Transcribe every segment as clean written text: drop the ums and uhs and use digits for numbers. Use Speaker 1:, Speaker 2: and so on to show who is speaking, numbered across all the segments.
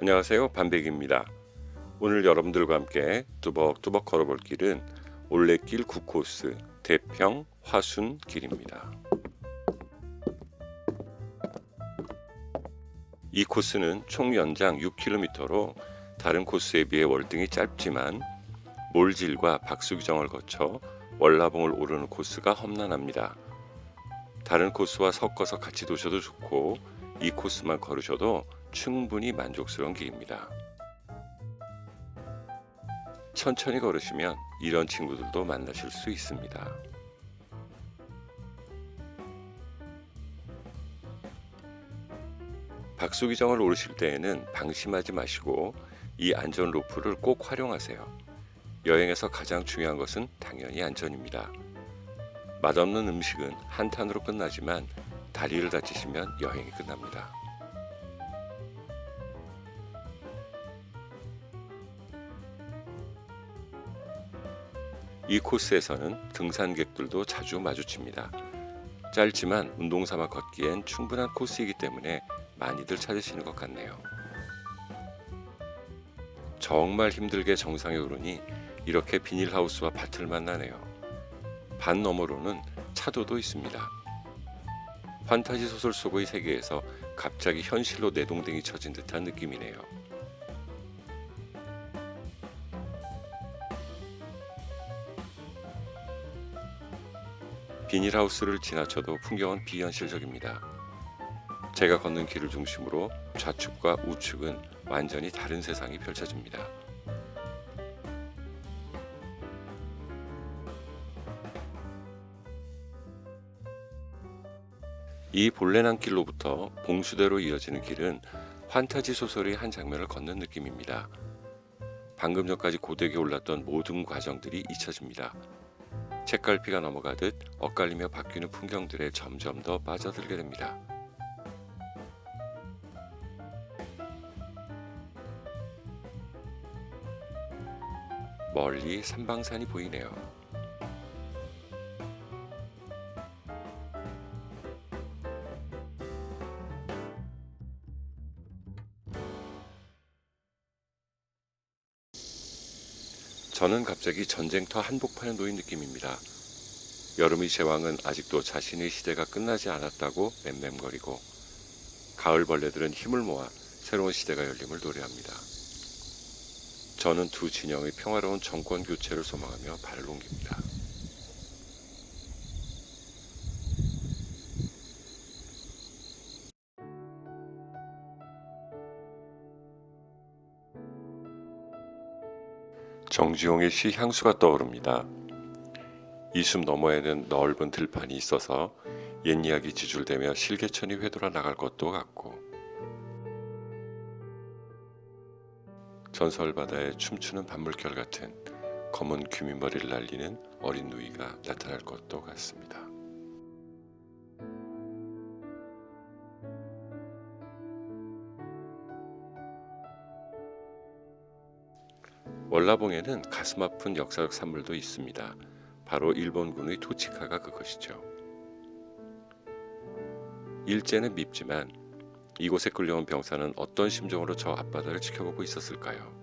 Speaker 1: 안녕하세요. 반백입니다. 오늘 여러분들과 함께 뚜벅뚜벅 걸어볼 길은 올레길 9코스 대평 화순 길입니다. 이 코스는 총 연장 6km로 다른 코스에 비해 월등히 짧지만 몰질과 박수기정을 거쳐 월라봉을 오르는 코스가 험난합니다. 다른 코스와 섞어서 같이 도셔도 좋고 이 코스만 걸으셔도 충분히 만족스러운 길입니다. 천천히 걸으시면 이런 친구들도 만나실 수 있습니다. 박수기정을 오르실 때에는 방심하지 마시고 이 안전 로프를 꼭 활용하세요. 여행에서 가장 중요한 것은 당연히 안전입니다. 맛없는 음식은 한탄으로 끝나지만 다리를 다치시면 여행이 끝납니다. 이 코스에서는 등산객들도 자주 마주칩니다. 짧지만 운동삼아 걷기엔 충분한 코스이기 때문에 많이들 찾으시는 것 같네요. 정말 힘들게 정상에 오르니 이렇게 비닐하우스와 밭을 만나네요. 밭 너머로는 차도도 있습니다. 판타지 소설 속의 세계에서 갑자기 현실로 내동댕이 쳐진 듯한 느낌이네요. 비닐하우스를 지나쳐도 풍경은 비현실적입니다. 제가 걷는 길을 중심으로 좌측과 우측은 완전히 다른 세상이 펼쳐집니다. 이 볼레난길로부터 봉수대로 이어지는 길은 판타지 소설의 한 장면을 걷는 느낌입니다. 방금 전까지 고되게 올랐던 모든 과정들이 잊혀집니다. 책갈피가 넘어가듯 엇갈리며 바뀌는 풍경들에 점점 더 빠져들게 됩니다. 멀리 삼방산이 보이네요. 저는 갑자기 전쟁터 한복판에 놓인 느낌입니다. 여름의 제왕은 아직도 자신의 시대가 끝나지 않았다고 맴맴거리고 가을 벌레들은 힘을 모아 새로운 시대가 열림을 노래합니다. 저는 두 진영의 평화로운 정권 교체를 소망하며 발을 옮깁니다. 정지용의 시 향수가 떠오릅니다. 이 숲 너머에는 넓은 들판이 있어서 옛 이야기 지줄대며 실개천이 회돌아 나갈 것도 같고 전설 바다에 춤추는 밤물결 같은 검은 귀밑머리를 날리는 어린 누이가 나타날 것도 같습니다. 월라봉에는 가슴 아픈 역사적 산물도 있습니다. 바로 일본군의 토치카가 그것이죠. 일제는 밉지만 이곳에 끌려온 병사는 어떤 심정으로 저 앞바다를 지켜보고 있었을까요?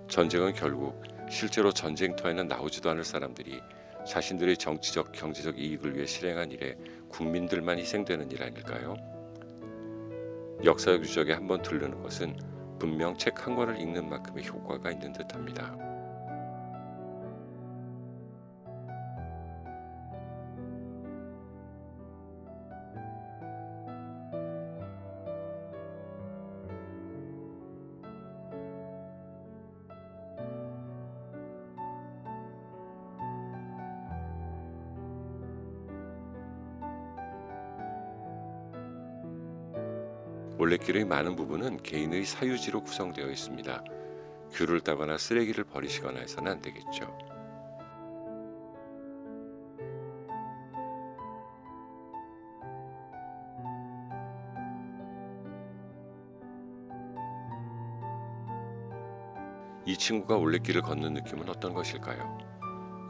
Speaker 1: 전쟁은 결국 실제로 전쟁터에는 나오지도 않을 사람들이 자신들의 정치적, 경제적 이익을 위해 실행한 일에 국민들만 희생되는 일 아닐까요? 역사적 유적에 한번 들르는 것은 분명 책 한 권을 읽는 만큼의 효과가 있는 듯합니다. 올레길의 많은 부분은 개인의 사유지로 구성되어 있습니다. 귤을 따거나 쓰레기를 버리시거나 해서는 안 되겠죠. 이 친구가 올레길을 걷는 느낌은 어떤 것일까요?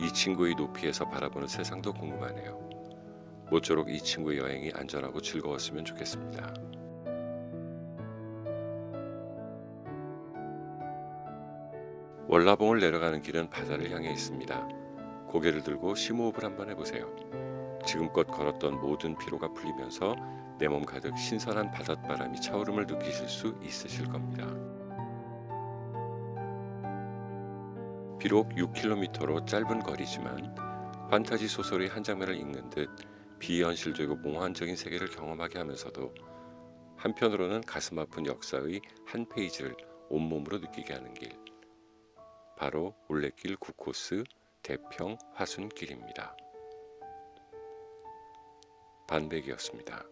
Speaker 1: 이 친구의 높이에서 바라보는 세상도 궁금하네요. 모쪼록 이 친구의 여행이 안전하고 즐거웠으면 좋겠습니다. 월라봉을 내려가는 길은 바다를 향해 있습니다. 고개를 들고 심호흡을 한번 해보세요. 지금껏 걸었던 모든 피로가 풀리면서 내 몸 가득 신선한 바닷바람이 차오름을 느끼실 수 있으실 겁니다. 비록 6km로 짧은 거리지만 판타지 소설의 한 장면을 읽는 듯 비현실적이고 몽환적인 세계를 경험하게 하면서도 한편으로는 가슴 아픈 역사의 한 페이지를 온몸으로 느끼게 하는 길. 바로 올레길 9코스 대평 화순길입니다. 반백이었습니다.